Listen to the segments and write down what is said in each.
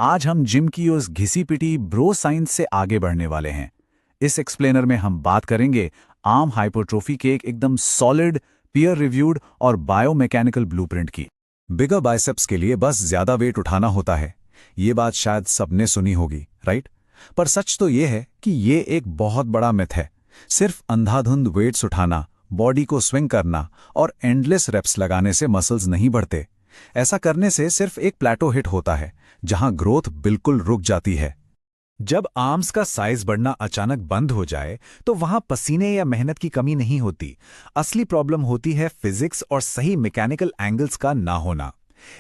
आज हम जिम की उस घिसी पिटी ब्रो साइंस से आगे बढ़ने वाले हैं। इस एक्सप्लेनर में हम बात करेंगे आर्म हाइपरट्रोफी के एक एकदम सॉलिड, पीयर रिव्यूड और बायोमैकेनिकल ब्लूप्रिंट की। बिगर बाइसेप्स के लिए बस ज्यादा वेट उठाना होता है। ये बात शायद सबने सुनी होगी, राइट? पर सच तो ये है कि ये एक बहुत बड़ा मिथ है। सिर्फ अंधाधुंध वेट्स उठाना, बॉडी को स्विंग करना और एंडलेस रेप्स लगाने से मसल्स नहीं बढ़ते। ऐसा करने से सिर्फ एक प्लेटो हिट होता है, जहां ग्रोथ बिल्कुल रुक जाती है। जब आर्म्स का साइज बढ़ना अचानक बंद हो जाए तो वहां पसीने या मेहनत की कमी नहीं होती। असली प्रॉब्लम होती है फिजिक्स और सही मैकेनिकल एंगल्स का ना होना।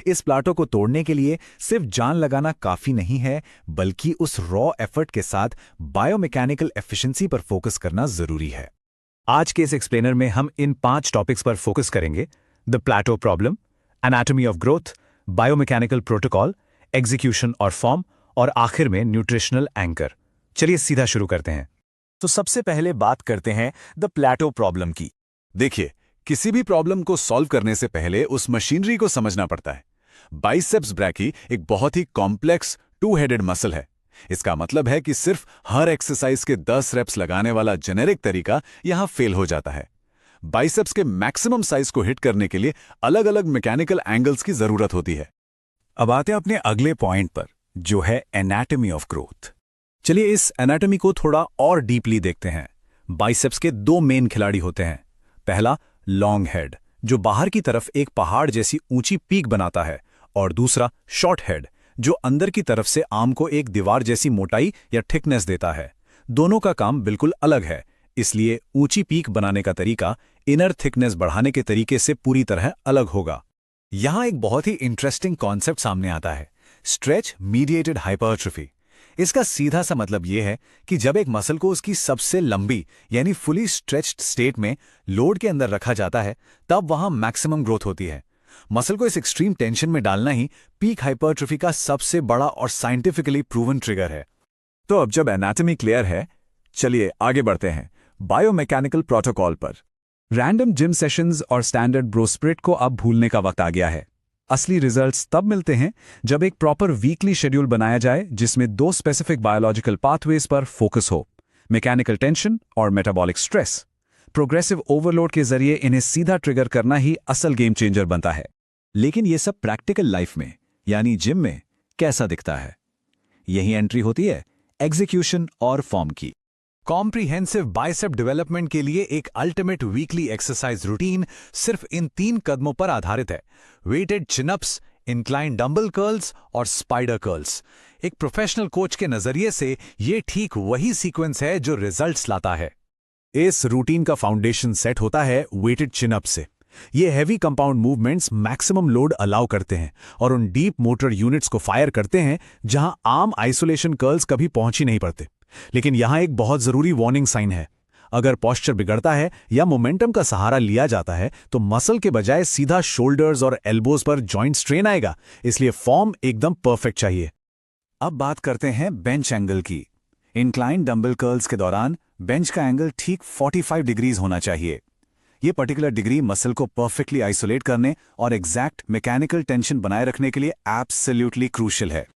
इस प्लाटो को तोड़ने के लिए सिर्फ जान लगाना काफी नहीं है, बल्कि उस रॉ एफर्ट के साथ बायोमैकेनिकल एफिशिएंसी पर फोकस करना जरूरी है। आज के इस एक्सप्लेनर में हम इन 5 टॉपिक्स पर फोकस करेंगे: the plateau problem, anatomy of growth, biomechanical protocol, execution और फॉर्म, और आखिर में न्यूट्रिशनल एंकर। चलिए सीधा शुरू करते हैं। तो सबसे पहले बात करते हैं द प्लेटो प्रॉब्लम की। देखिए, किसी भी प्रॉब्लम को सॉल्व करने से पहले उस मशीनरी को समझना पड़ता है। बाइसेप्स ब्रैकी एक बहुत ही कॉम्प्लेक्स टू हेडेड मसल है। इसका मतलब है कि सिर्फ हर एक्सरसाइज के 10 रेप्स लगाने वाला जेनेरिक तरीका यहां फेल हो जाता है। बाइसेप्स के मैक्सिमम साइज को हिट करने के लिए अलग अलग मैकेनिकल एंगल्स की जरूरत होती है। अब आते हैं अपने अगले पॉइंट पर, जो है एनाटॉमी ऑफ ग्रोथ। चलिए इस एनाटॉमी को थोड़ा और डीपली देखते हैं। बाइसेप्स के 2 मेन खिलाड़ी होते हैं। पहला लॉन्ग हेड, जो बाहर की तरफ एक पहाड़ जैसी ऊंची पीक बनाता है, और दूसरा शॉर्ट हेड, जो अंदर की तरफ से आर्म को एक दीवार जैसी मोटाई या थिकनेस देता है। दोनों का काम बिल्कुल अलग है, इसलिए ऊंची पीक बनाने का तरीका इनर थिकनेस बढ़ाने के तरीके से पूरी तरह अलग होगा। यहां एक बहुत ही इंटरेस्टिंग कॉन्सेप्ट सामने आता है, स्ट्रेच मीडिएटेड हाइपरट्रोफी। इसका सीधा सा मतलब यह है कि जब एक मसल को उसकी सबसे लंबी यानी फुली स्ट्रेच्ड स्टेट में लोड के अंदर रखा जाता है, तब वहां मैक्सिमम ग्रोथ होती है। मसल को इस एक्सट्रीम टेंशन में डालना ही पीक हाइपरट्रोफी का सबसे बड़ा और साइंटिफिकली प्रूवन ट्रिगर है। तो अब जब एनाटॉमी क्लियर है, चलिए आगे बढ़ते हैं बायोमैकेनिकल प्रोटोकॉल पर। रैंडम जिम सेशंस और स्टैंडर्ड ब्रो स्प्लिट को अब भूलने का वक्त आ गया है। असली रिजल्ट्स तब मिलते हैं जब एक प्रॉपर वीकली शेड्यूल बनाया जाए, जिसमें 2 स्पेसिफिक बायोलॉजिकल पाथवेज पर फोकस हो: मैकेनिकल टेंशन और मेटाबॉलिक स्ट्रेस। प्रोग्रेसिव ओवरलोड के जरिए इन्हें सीधा ट्रिगर करना ही असल गेम चेंजर बनता है। लेकिन यह सब प्रैक्टिकल लाइफ में यानी जिम में कैसा दिखता है? यही एंट्री होती है एग्जीक्यूशन और फॉर्म की। कॉम्प्रिहेंसिव बाइसेप डेवलपमेंट के लिए एक अल्टीमेट वीकली एक्सरसाइज रूटीन सिर्फ इन 3 कदमों पर आधारित है: weighted chinups, incline dumbbell curls और स्पाइडर कर्ल्स। एक प्रोफेशनल कोच के नजरिए से यह ठीक वही सीक्वेंस है जो रिजल्ट्स लाता है। इस रूटीन का फाउंडेशन सेट होता है वेटेड चिनअप से। ये heavy compound movements maximum load allow करते हैं और उन डीप मोटर यूनिट्स को फायर करते हैं जहां आर्म आइसोलेशन कर्ल्स कभी पहुंच ही नहीं पाते। लेकिन यहां एक बहुत जरूरी वार्निंग साइन है। अगर पोस्चर बिगड़ता है या मोमेंटम का सहारा लिया जाता है तो मसल के बजाय सीधा शोल्डर्स और एल्बोज पर जॉइंट स्ट्रेन आएगा। इसलिए फॉर्म एकदम परफेक्ट चाहिए। अब बात करते हैं बेंच एंगल की। इंक्लाइन डंबल कर्ल्स के दौरान बेंच का एंगल ठीक 45 डिग्रीज होना चाहिए। यह पर्टिकुलर डिग्री मसल को परफेक्टली आइसोलेट करने और एग्जैक्ट मैकेनिकल टेंशन बनाए रखने के लिए एब्सोल्युटली क्रूशियल है।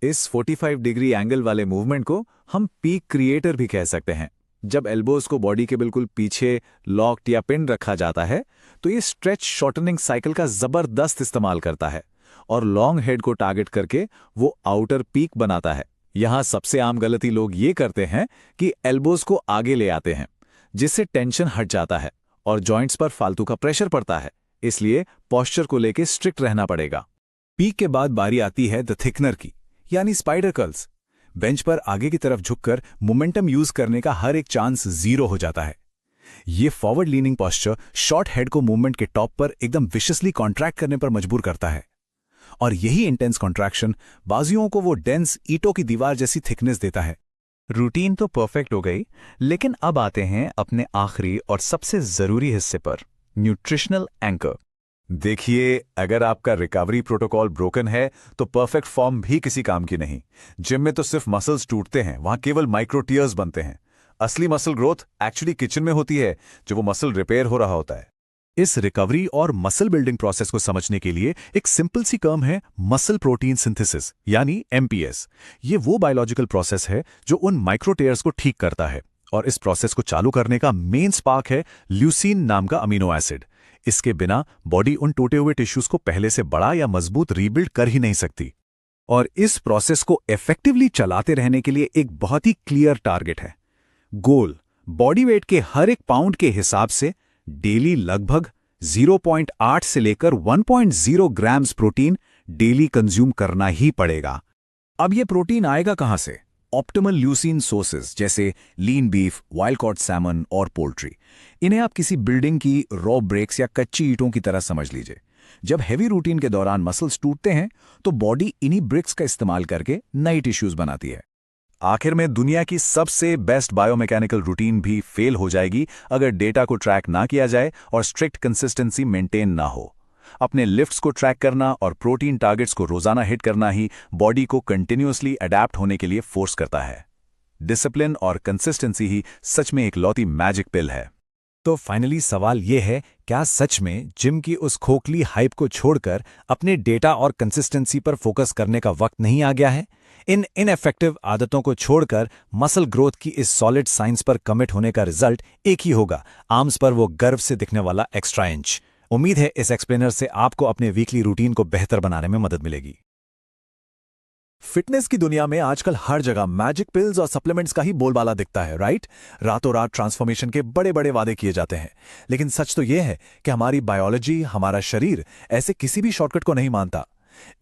इस 45 डिग्री एंगल वाले मूवमेंट को हम पीक क्रिएटर भी कह सकते हैं। जब एल्बोज को बॉडी के बिल्कुल पीछे लॉक्ड या पिन रखा जाता है तो ये स्ट्रेच शॉर्टनिंग साइकिल का जबरदस्त इस्तेमाल करता है और लॉन्ग हेड को टारगेट करके वो आउटर पीक बनाता है। यहां सबसे आम गलती लोग ये करते हैं कि एल्बोज को आगे ले आते हैं, जिससे टेंशन हट जाता है और जॉइंट्स पर फालतू का प्रेशर पड़ता है। इसलिए पोस्चर को लेके स्ट्रिक्ट रहना पड़ेगा। पीक के बाद बारी आती है द थिकनर की, यानी स्पाइडर कर्ल्स। बेंच पर आगे की तरफ झुककर मोमेंटम यूज करने का हर एक चांस 0 हो जाता है। ये forward leaning posture short head को मूवमेंट के टॉप पर एकदम विशियसली कॉन्ट्रैक्ट करने पर मजबूर करता है, और यही इंटेंस कॉन्ट्रैक्शन बाजुओं को वो डेंस ईंटों की दीवार जैसी थिकनेस देता है। रूटीन तो परफेक्ट हो गई, लेकिन अब आते हैं अपने आखिरी और सबसे जरूरी हिस्से पर, न्यूट्रिशनल एंकर। देखिए, अगर आपका रिकवरी प्रोटोकॉल ब्रोकन है तो परफेक्ट फॉर्म भी किसी काम की नहीं। जिम में तो सिर्फ मसल्स टूटते हैं, वहां केवल माइक्रो टीयर्स बनते हैं। असली मसल ग्रोथ एक्चुअली किचन में होती है, जो वो मसल रिपेयर हो रहा होता है। इस रिकवरी और मसल बिल्डिंग प्रोसेस को समझने के लिए एक सिंपल सी टर्म है मसल प्रोटीन सिंथेसिस यानी एमपीएस। ये वो बायोलॉजिकल प्रोसेस है जो उन माइक्रोटेयर्स को ठीक करता है और इस प्रोसेस को चालू करने का मेन स्पार्क है ल्यूसीन नाम का अमीनो एसिड। इसके बिना बॉडी उन टूटे हुए टिश्यूज को पहले से बड़ा या मजबूत रीबिल्ड कर ही नहीं सकती। और इस प्रोसेस को इफेक्टिवली चलाते रहने के लिए एक बहुत ही क्लियर टारगेट है। गोल बॉडी वेट के हर एक पाउंड के हिसाब से डेली लगभग 0.8 से लेकर 1.0 ग्राम्स प्रोटीन डेली कंज्यूम करना ही पड़ेगा। अब ये प्रोटीन आएगा कहां से? ऑप्टिमल ल्यूसीन सोर्सेज जैसे लीन बीफ, वाइल्ड कॉट सैमन और पोल्ट्री। इन्हें आप किसी बिल्डिंग की रॉ ब्रेक्स या कच्ची ईंटों की तरह समझ लीजिए। जब हैवी रूटीन के दौरान मसल्स टूटते हैं तो बॉडी इन्हीं ब्रिक्स का इस्तेमाल करके नई टिश्यूज बनाती है। आखिर में दुनिया की सबसे बेस्ट बायोमैकेनिकल रूटीन भी फेल हो जाएगी अगर डेटा को ट्रैक ना किया जाए और स्ट्रिक्ट कंसिस्टेंसी मेंटेन ना हो। अपने लिफ्ट्स को ट्रैक करना और प्रोटीन टारगेट्स को रोजाना हिट करना ही बॉडी को कंटिन्यूअसली अडैप्ट होने के लिए फोर्स करता है। डिसिप्लिन और कंसिस्टेंसी ही सच में एक लौती मैजिक पिल है। तो फाइनली सवाल यह है, क्या सच में जिम की उस खोखली हाइप को छोड़कर अपने डेटा और कंसिस्टेंसी पर फोकस करने का वक्त नहीं आ गया है? इन इनएफेक्टिव आदतों को छोड़कर मसल ग्रोथ की इस सॉलिड साइंस पर कमिट होने का रिजल्ट एक ही होगा, आर्म्स पर वो गर्व से दिखने वाला एक्स्ट्रा इंच। उम्मीद है इस एक्सप्लेनर से आपको अपने वीकली रूटीन को बेहतर बनाने में मदद मिलेगी। फिटनेस की दुनिया में आजकल हर जगह मैजिक पिल्स और सप्लीमेंट्स का ही बोलबाला दिखता है, राइट? रातों रात ट्रांसफॉर्मेशन के बड़े बड़े वादे किए जाते हैं, लेकिन सच तो यह है कि हमारी बायोलॉजी, हमारा शरीर ऐसे किसी भी शॉर्टकट को नहीं मानता।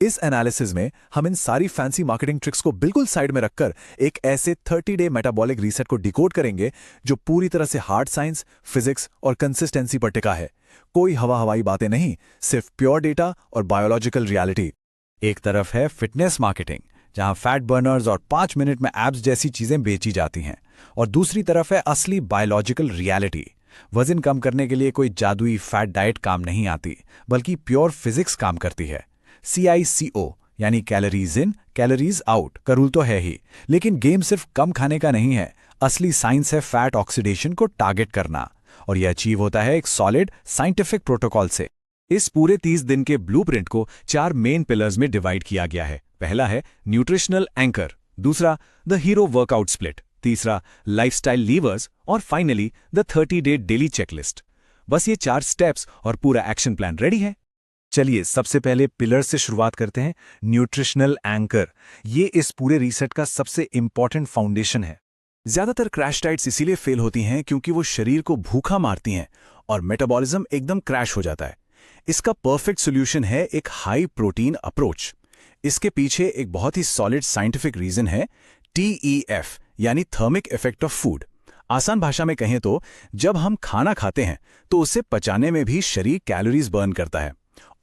इस एनालिसिस में हम इन सारी फैंसी मार्केटिंग ट्रिक्स को बिल्कुल साइड में रखकर एक ऐसे 30-डे मेटाबॉलिक रीसेट को डिकोड करेंगे जो पूरी तरह से हार्ड साइंस, फिजिक्स और कंसिस्टेंसी पर टिका है। कोई हवाई बातें नहीं, सिर्फ प्योर डेटा और बायोलॉजिकल रियलिटी। एक तरफ है फिटनेस मार्केटिंग, जहां फैट बर्नर्स और 5 मिनट में एब्स जैसी चीजें बेची जाती हैं, और दूसरी तरफ है असली बायोलॉजिकल रियलिटी। वजन कम करने के लिए कोई जादुई फैट डाइट काम नहीं आती, बल्कि प्योर फिजिक्स काम करती है। CICO यानी कैलोरीज इन कैलोरीज आउट का रूल तो है ही, लेकिन गेम सिर्फ कम खाने का नहीं है। असली साइंस है फैट ऑक्सीडेशन को टारगेट करना, और यह अचीव होता है एक सॉलिड साइंटिफिक प्रोटोकॉल से। इस पूरे 30 दिन के ब्लूप्रिंट को 4 मेन पिलर्स में डिवाइड किया गया है। पहला है न्यूट्रिशनल एंकर, दूसरा द हीरो वर्कआउट स्प्लिट, तीसरा लाइफस्टाइल लीवर्स, और फाइनली द 30-डे डेली चेकलिस्ट। बस ये 4 स्टेप्स और पूरा एक्शन प्लान रेडी है। चलिए सबसे पहले पिलर से शुरुआत करते हैं, न्यूट्रिशनल एंकर। ये इस पूरे रीसेट का सबसे इंपॉर्टेंट फाउंडेशन है। ज्यादातर क्रैश डाइट्स इसीलिए फेल होती हैं क्योंकि वो शरीर को भूखा मारती हैं और मेटाबॉलिज्म एकदम क्रैश हो जाता है। इसका परफेक्ट सोल्यूशन है एक हाई प्रोटीन अप्रोच। इसके पीछे एक बहुत ही सॉलिड साइंटिफिक रीजन है, TEF यानी थर्मिक इफेक्ट ऑफ फूड। आसान भाषा में कहें तो जब हम खाना खाते हैं तो उसे पचाने में भी शरीर कैलोरीज बर्न करता है,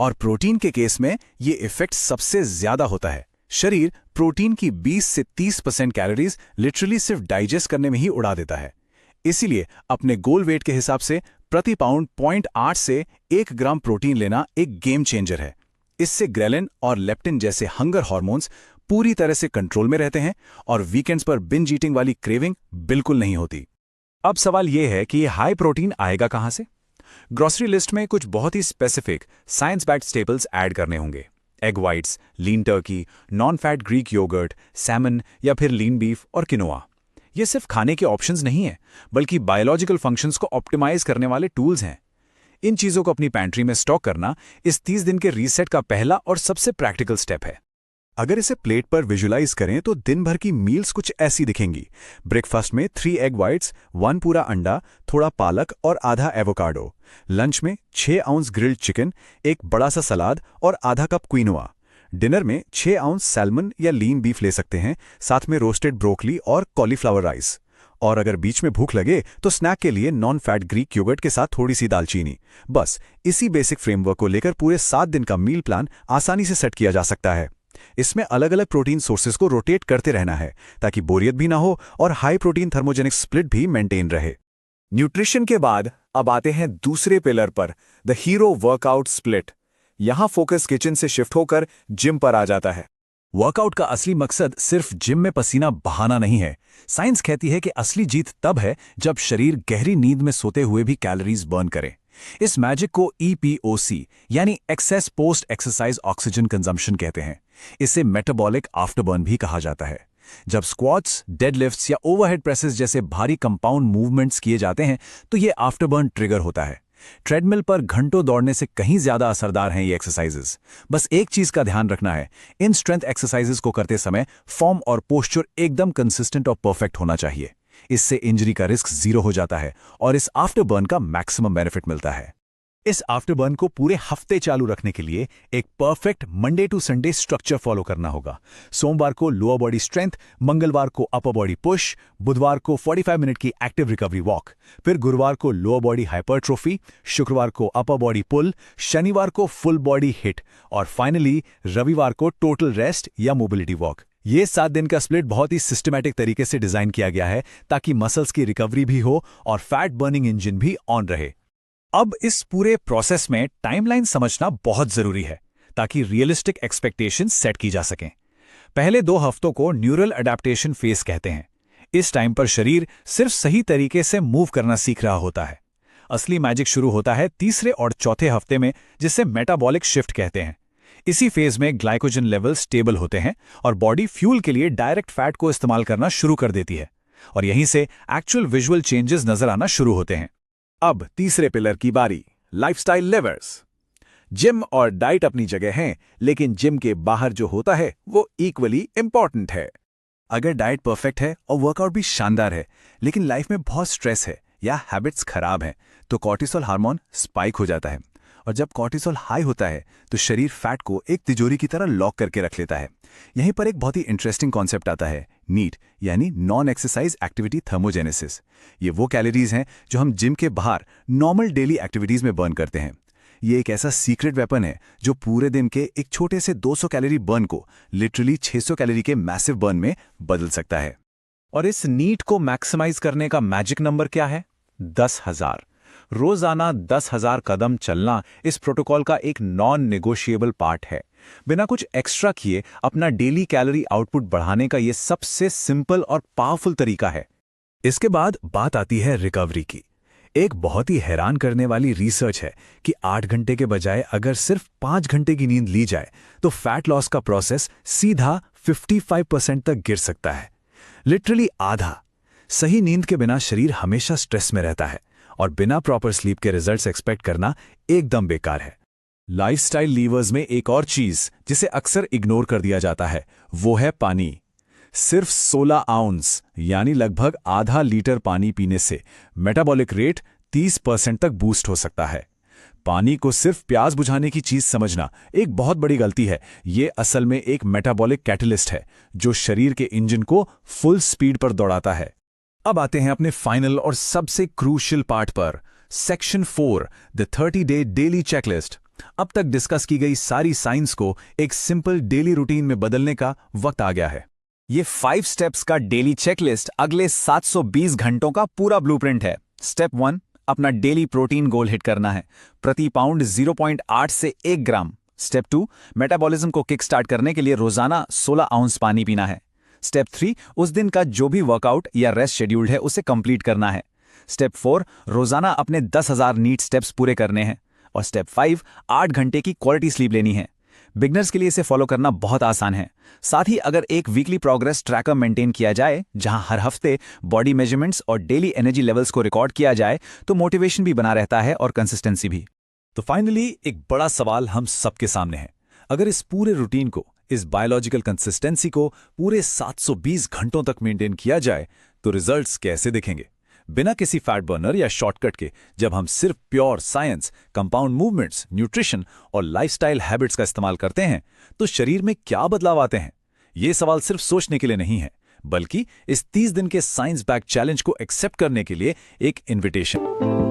और प्रोटीन के केस में ये इफेक्ट सबसे ज्यादा होता है। शरीर प्रोटीन की 20 से 30% कैलोरीज लिटरली सिर्फ डाइजेस्ट करने में ही उड़ा देता है। इसीलिए अपने गोल वेट के हिसाब से प्रति पाउंड 0.8 से 1 ग्राम प्रोटीन लेना एक गेम चेंजर है। इससे ग्रेलिन और लेप्टिन जैसे हंगर हार्मोन्स पूरी तरह से कंट्रोल में रहते हैं और वीकेंड्स पर बिंज ईटिंग वाली क्रेविंग बिल्कुल नहीं होती। अब सवाल यह है कि ये हाई प्रोटीन आएगा कहां से? ग्रोसरी लिस्ट में कुछ बहुत ही specific science backed staples add करने होंगे। Egg whites, lean turkey, non fat Greek yogurt, salmon या फिर लीन बीफ और किनोआ। ये सिर्फ खाने के ऑप्शंस नहीं हैं, बल्कि बायोलॉजिकल फंक्शंस को ऑप्टिमाइज करने वाले टूल्स हैं। इन चीजों को अपनी पैंट्री में स्टॉक करना इस 30 दिन के रीसेट का पहला और सबसे प्रैक्टिकल स्टेप है। अगर इसे प्लेट पर विजुलाइज करें तो दिन भर की मील्स कुछ ऐसी दिखेंगी। ब्रेकफास्ट में 3 एग वाइट्स, 1 पूरा अंडा, थोड़ा पालक और आधा एवोकाडो। लंच में 6 आउंस ग्रिल्ड चिकन, एक बड़ा सा सलाद और आधा कप क्विनोआ। डिनर में 6 आउंस सैल्मन या लीन बीफ ले सकते हैं, साथ में रोस्टेड ब्रोकली और कॉलीफ्लावर राइस। और अगर बीच में भूख लगे तो स्नैक के लिए नॉन फैट ग्रीक योगर्ट के साथ थोड़ी सी दालचीनी। बस इसी बेसिक फ्रेमवर्क को लेकर पूरे 7 दिन का मील प्लान आसानी से सेट किया जा सकता है। इसमें अलग अलग प्रोटीन सोर्सेज को रोटेट करते रहना है ताकि बोरियत भी ना हो और हाई प्रोटीन थर्मोजेनिक स्प्लिट भी मेंटेन रहे। न्यूट्रिशन के बाद अब आते हैं दूसरे पिलर पर, द हीरो वर्कआउट स्प्लिट। यहां फोकस किचन से शिफ्ट होकर जिम पर आ जाता है। वर्कआउट का असली मकसद सिर्फ जिम में पसीना बहाना नहीं है। साइंस कहती है कि असली जीत तब है जब शरीर गहरी नींद में सोते हुए भी कैलोरीज बर्न करे। इस मैजिक को EPOC यानी excess post exercise oxygen consumption कहते हैं। इसे मेटाबॉलिक आफ्टरबर्न भी कहा जाता है। जब स्क्वाट्स, डेडलिफ्ट्स या ओवरहेड प्रेसेस जैसे भारी कंपाउंड मूवमेंट्स किए जाते हैं तो ये आफ्टरबर्न ट्रिगर होता है। ट्रेडमिल पर घंटों दौड़ने से कहीं ज्यादा असरदार हैं ये एक्सरसाइजेस। बस एक चीज का ध्यान रखना है, इन स्ट्रेंथ एक्सरसाइजेस को करते समय फॉर्म और पोस्चर एकदम कंसिस्टेंट और परफेक्ट होना चाहिए। इससे इंजरी का रिस्क 0 हो जाता है और इस आफ्टरबर्न का मैक्सिमम बेनिफिट मिलता है। इस आफ्टरबर्न को पूरे हफ्ते चालू रखने के लिए एक perfect Monday to Sunday structure follow करना होगा। सोमवार को लोअर बॉडी स्ट्रेंथ, मंगलवार को अपर बॉडी पुश, बुधवार को 45 मिनट की एक्टिव रिकवरी वॉक, फिर गुरुवार को लोअर बॉडी हाइपरट्रोफी, शुक्रवार को अपर बॉडी पुल, शनिवार को फुल बॉडी हिट और फाइनली रविवार को टोटल रेस्ट या मोबिलिटी वॉक। ये 7 दिन का स्प्लिट बहुत ही सिस्टमैटिक तरीके से डिजाइन किया गया है ताकि मसल्स की रिकवरी भी हो और फैट बर्निंग इंजन भी ऑन रहे। अब इस पूरे प्रोसेस में टाइमलाइन समझना बहुत जरूरी है ताकि रियलिस्टिक एक्सपेक्टेशंस सेट की जा सकें। पहले 2 हफ्तों को न्यूरल अडेप्टेशन फेज कहते हैं। इस टाइम पर शरीर सिर्फ सही तरीके से मूव करना सीख रहा होता है। असली मैजिक शुरू होता है तीसरे और चौथे हफ्ते में, जिसे मेटाबॉलिक शिफ्ट कहते हैं। इसी फेज में ग्लाइकोजन लेवल स्टेबल होते हैं और बॉडी फ्यूल के लिए डायरेक्ट फैट को इस्तेमाल करना शुरू कर देती है और यहीं से एक्चुअल विजुअल चेंजेस नजर आना शुरू होते हैं। अब तीसरे पिलर की बारी, लाइफस्टाइल लेवर्स। जिम और डाइट अपनी जगह हैं, लेकिन जिम के बाहर जो होता है वो इक्वली इंपॉर्टेंट है। अगर डाइट परफेक्ट है और वर्कआउट भी शानदार है, लेकिन लाइफ में बहुत स्ट्रेस है या हैबिट्स खराब हैं, तो कॉर्टिसोल हार्मोन स्पाइक हो जाता है और जब कॉर्टिसोल हाई होता है तो शरीर फैट को एक तिजोरी की तरह लॉक करके रख लेता है। यहीं पर एक बहुत ही इंटरेस्टिंग कॉन्सेप्ट आता है, नीट यानी नॉन एक्सरसाइज एक्टिविटी थर्मोजेनेसिस। ये वो कैलोरीज हैं जो हम जिम के बाहर नॉर्मल डेली एक्टिविटीज में बर्न करते हैं। ये एक ऐसा सीक्रेट वेपन है जो पूरे दिन के एक छोटे से 200 कैलोरी बर्न को लिटरली 600 कैलोरी के मैसिव बर्न में बदल सकता है। और इस नीट को मैक्सिमाइज करने का मैजिक नंबर क्या है? 10,000। रोजाना 10,000 कदम चलना इस प्रोटोकॉल का एक नॉन नेगोशिएबल पार्ट है। बिना कुछ एक्स्ट्रा किए अपना डेली कैलोरी आउटपुट बढ़ाने का यह सबसे सिंपल और पावरफुल तरीका है। इसके बाद बात आती है रिकवरी की। एक बहुत ही हैरान करने वाली रिसर्च है कि 8 घंटे के बजाय अगर सिर्फ 5 घंटे की नींद ली जाए तो फैट लॉस का प्रोसेस सीधा 55% तक गिर सकता है। लिटरली आधा। सही नींद के बिना शरीर हमेशा स्ट्रेस में रहता है और बिना प्रॉपर स्लीप के रिजल्ट्स एक्सपेक्ट करना एकदम बेकार है। लाइफस्टाइल लीवर्स में एक और चीज जिसे अक्सर इग्नोर कर दिया जाता है वो है पानी। सिर्फ 16 आउंस यानी लगभग आधा लीटर पानी पीने से मेटाबॉलिक रेट 30% तक बूस्ट हो सकता है। पानी को सिर्फ प्यास बुझाने की चीज समझना एक बहुत बड़ी गलती है। ये असल में एक मेटाबॉलिक कैटलिस्ट है जो शरीर के इंजन को फुल स्पीड पर दौड़ाता है। अब आते हैं अपने फाइनल और सबसे क्रूशियल पार्ट पर, section 4, the 30 day daily checklist. अब तक डिस्कस की गई सारी साइंस को एक सिंपल डेली रूटीन में बदलने का वक्त आ गया है। ये 5 स्टेप्स का डेली चेकलिस्ट अगले 720 घंटों का पूरा ब्लूप्रिंट है। स्टेप 1, अपना डेली प्रोटीन गोल हिट करना है, प्रति पाउंड 0.8 से 1 ग्राम। स्टेप 2, मेटाबॉलिज्म को किक स्टार्ट करने के लिए रोजाना 16 आउंस पानी पीना है। स्टेप 3, उस दिन का जो भी वर्कआउट या रेस्ट शेड्यूल्ड है उसे कंप्लीट करना है। स्टेप 4, रोजाना अपने 10,000 नीट स्टेप्स पूरे करने हैं। और स्टेप 5, 8 घंटे की क्वालिटी स्लीप लेनी है। बिगनर्स के लिए इसे फॉलो करना बहुत आसान है। साथ ही अगर एक वीकली प्रोग्रेस ट्रैकर मेंटेन किया जाए जहां हर हफ्ते बॉडी मेजरमेंट्स और डेली एनर्जी लेवल्स को रिकॉर्ड किया जाए तो मोटिवेशन भी बना रहता है और कंसिस्टेंसी भी। तो फाइनली एक बड़ा सवाल हम सबके सामने है। अगर इस पूरे रूटीन को, इस बायोलॉजिकल कंसिस्टेंसी को पूरे 720 घंटों तक मेंटेन किया जाए तो रिजल्ट्स कैसे दिखेंगे? बिना किसी फैट बर्नर या शॉर्टकट के, जब हम सिर्फ pure science, compound movements, nutrition और लाइफस्टाइल हैबिट्स का इस्तेमाल करते हैं तो शरीर में क्या बदलाव आते हैं? ये सवाल सिर्फ सोचने के लिए नहीं है, बल्कि इस 30 दिन के साइंस बैक चैलेंज को एक्सेप्ट करने के लिए एक इन्विटेशन।